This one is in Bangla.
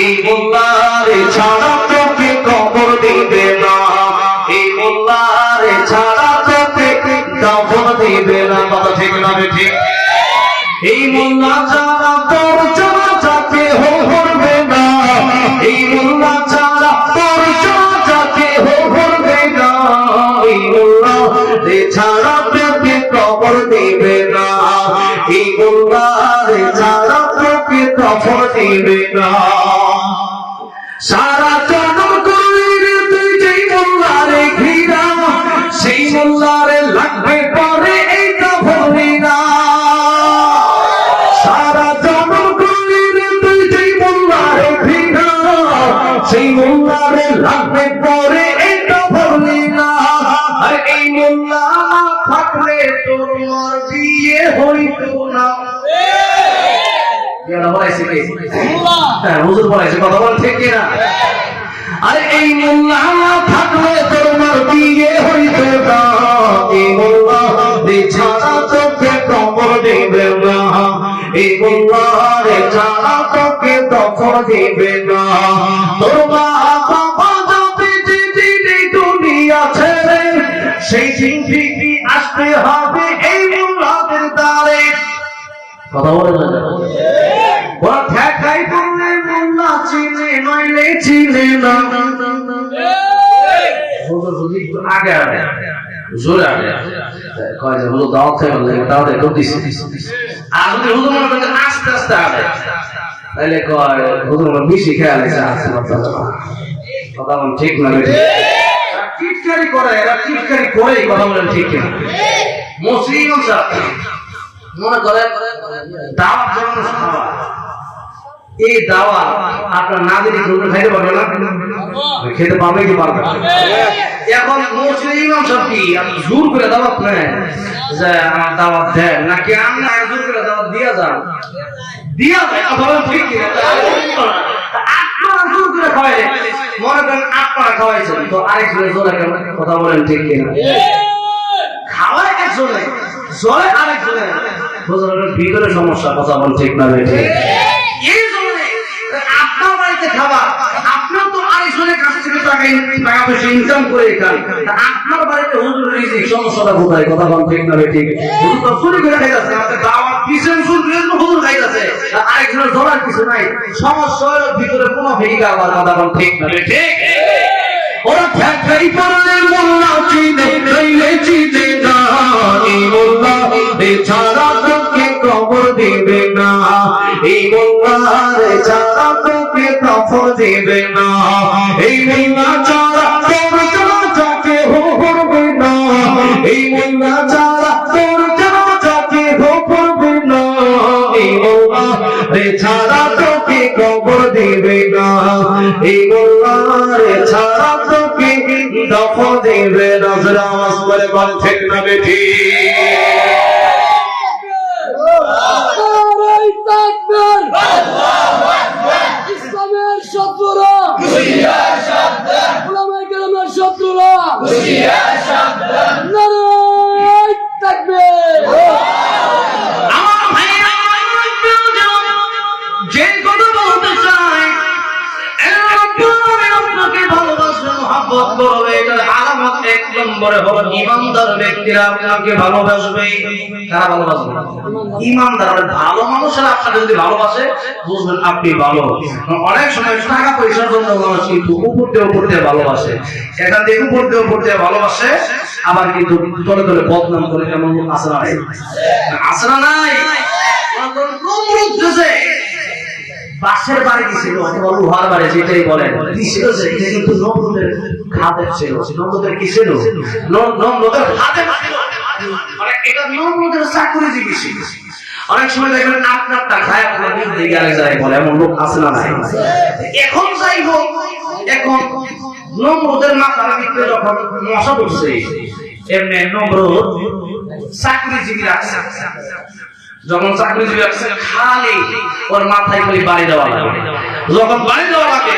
এই মোল্লারে ছাড়া তোকে কবর দিবে না, এই মোল্লারে ছাড়া তোকে দাফন দিবে না। কথা ঠিক না ঠিক? এই মোল্লা ছাড়া তোর জানাজাকে করবে না, এই মোল্লা ছাড়া তোর জানাজাকে করবে না, এই মোল্লা ছাড়া তোকে কবর দিবে না, এই মোল্লারে ছাড়া তোকে কবর দিবে না। সারা জনম করলে তুই যেই মোল্লারে ঘিরা, সেই মোল্লারে লাগবে পরে এই কবরে না। সারা জনম করলে তুই যেই মোল্লারে ঘিরা, সেই মোল্লারে লাগবে পরে এই কবরে না। আর এই মোল্লা থাকলে তোর বিয়ে হইতো না। হুজুর বলেছে, কথা বল ঠিক কিনা? আরে এই মোল্লা থাকলে তোমার বিয়ে হইতো না, এই মোল্লা ছাড়া তোকে কবর দিবে না, এই মোল্লা ছাড়া তোকে দফন দিবে না। তোর মা বাবা যাবে যেদিন এই দুনিয়া ছেড়ে, সেই দিন ঠিকই আসতে হবে এই মোল্লাদের দ্বারে। কথা বলে না ওরা ঠেকাই করলে মোল্লা চিনে নইলে চিনে না। আগে আগে জোরে আগে কয় যে হুজুর দাওয়াত খাই বললে দাওয়াত একটু দিছি, আর যদি হুজুর মনে করেন আস্তে আস্তে আগে তাহলে কয় হুজুর বেশি খেয়াল আছে। কথা বলেন ঠিক না? টিটকারি করে, এরা টিটকারি করে। কথা বলেন ঠিক কিনা? মুসলিম মনে করে দাওয়াত যেমন খাওয়া, এই দাওয়াত আপনার না দিলে কেউ খাইতে পারবে না, খেতে পারবে কি পারবে? এখন মুসলিম সব কি জোর করে দাওয়াত নেয় যে আমার দাওয়াত দেন, নাকি আমরা জোর করে দাওয়াত দিয়া যান? দিয়া যায়। কথা ঠিক আপনারা জোর করে খাওয়াইলেন, মনে করেন আপনারা খাওয়াইছেন তো আরেকজনের জোরে কেমন? কথা বলেন ঠিক কিনা? খাওয়ায় একজনে জোরে আরেকজনে, ভিতরে সমস্যা। কথা বল ঠিক না? আপনার বাড়িতে খাওয়া, আপনার তো আরেকজনের কাছ থেকে টাকা পয়সা ইনকাম করে খান, আপনার বাড়িতে হুজুরের রিজিক, সমস্যাটা কোথায়? কথা বল ঠিক না? ঠিক? হুজুর তো চুরি করে খাইতেছে, আমাদের দাওয়াত কিসের হুজুর খাইতেছে, আরেকজনের ধরার কিছু নাই। সমস্যা হলো ভিতরে কোনো ভেঙে আবার। কথা বল ঠিক না? ঠিক? ওরা ঠেকাই পড়লে মোল্লা চিনে নইলে চিনে না, এই মোল্লা ছাড়া তোকে কবর দিবে না, এই মোল্লারে ছাড়া তোকে দফন দিবে না, এই মোল্লা ছাড়া তোর জানাজাকে করবে না, এই মোল্লা ছাড়া তোর জানাজাকে করবে না, এই মোল্লারে ছাড়া তোকে কবর দিবে না, এই মোল্লারে ছাড়া তোকে দফন দিবে না। আওয়াজ করে বল ঠিক না বেঠি? ইসলামের শত্রুরা উলামায়ে কেরামের শত্রুরা নারায়ে তাকবীর। আমার ভাইরা যে কথা বলতে চাই, আপনাকে ভালোবাসবে, মহব্বত করবে, এটার আলামত এক নম্বরে হলো ইমানদার ব্যক্তিরা আপনাকে ভালোবাসবে। কারা ভালোবাসবে? ইমানদার। ভালো মানুষেরা আপনাকে যদি ভালোবাসে বুঝবেন আপনি ভালো। অনেক সময় টাকা পয়সার জন্য মানুষ কিন্তু উপর দিয়ে ভালোবাসে, এখান থেকে উপর দিয়ে ভালোবাসে, আবার কিন্তু তলে তলে বদনাম করে। কেমন আছে না? আছে না? নাই বাসের বাড়ি ছিল অথবা লোহার বাড়ি, যেটাই বলেন ছিল, এটা কিন্তু নমরুদের খাদের ছিল। নমরুদের কি ছিল? নমরুদের খাদের ছিল। মানে এটা নমরুদের চাকরিজীবী ছিল। অনেক সময় দেখবেন আপনারটা খায় আপনার দিকে আরেক জায়গায় বলে, এমন লোক আছে না? নাই। এখন যাই হোক, এখন নমরুদের মাথার ভিতরে যখন মশা বসছে, এমনি নমরুদ চাকরিজীবী রাখছে। যখন চাকরিজীবী রাখছে খালি ওর মাথায় খালি বাড়ি দেওয়া লাগে, যখন বাড়ি দেওয়া লাগে